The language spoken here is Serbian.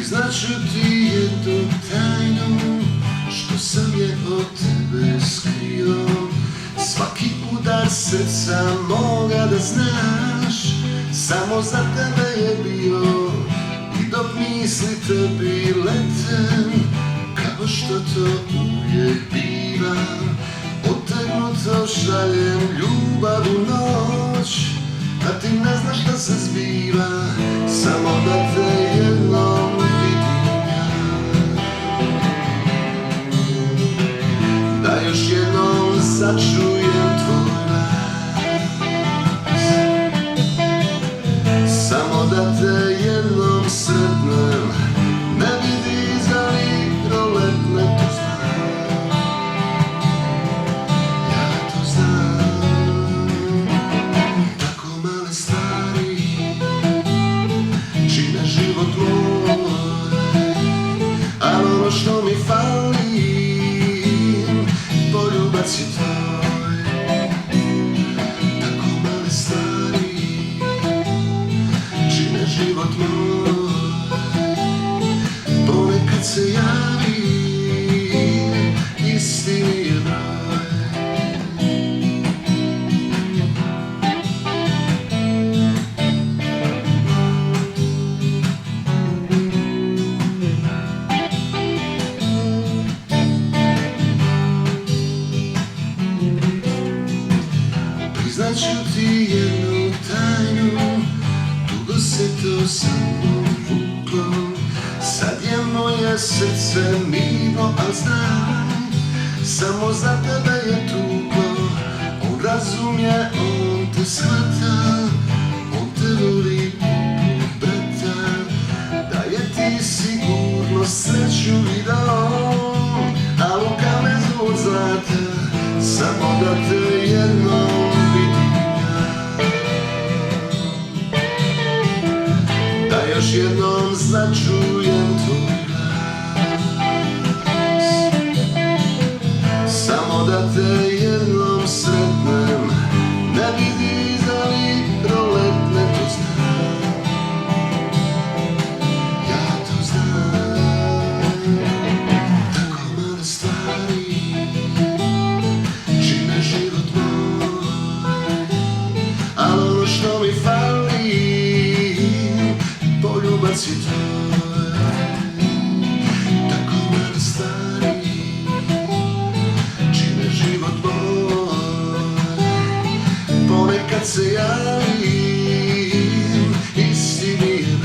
Priznaću ti jednu tajnu, što sam je od tebe skrio. Svaki udar srca moga da znaš, samo za tebe je bio. I dok misli tebi letem, kao što to uvijek biva, otegnuto šaljem ljubav u noć, a ti ne znaš šta se zbiva, samo da te jednom vidim ja. Da još jednom začujem tvoj glas, samo da te jednom sretnem, ne vidi za mikroletne, to znam, ja to znam. Tako male stvari čine život moj, ali ono što mi fali, poljubac je tvoj. Tako male stvari čine život moj, ponekad se javi isti mi je broj. Priznaću ti jednu tajnu, dugo se to sa mnom vuklo. Sad je moje srce mirno, al znam, samo za tebe je tuklo. On razumije, on te shvata, on te voli poput brata. Da je ti sigurno sreću video, a u kamezu od zlata, samo da te jednom vidim ja. Da još jednom začujem tvoj glas, samo da te jednom sretnem, ne vidi za mikroletne, to znam, ja to znam. Tako male stvari čine život moj, ali ono što mi fali, poljubac je tvoj. Tako male stvari čine život moj, ponekad se javim, isti mi je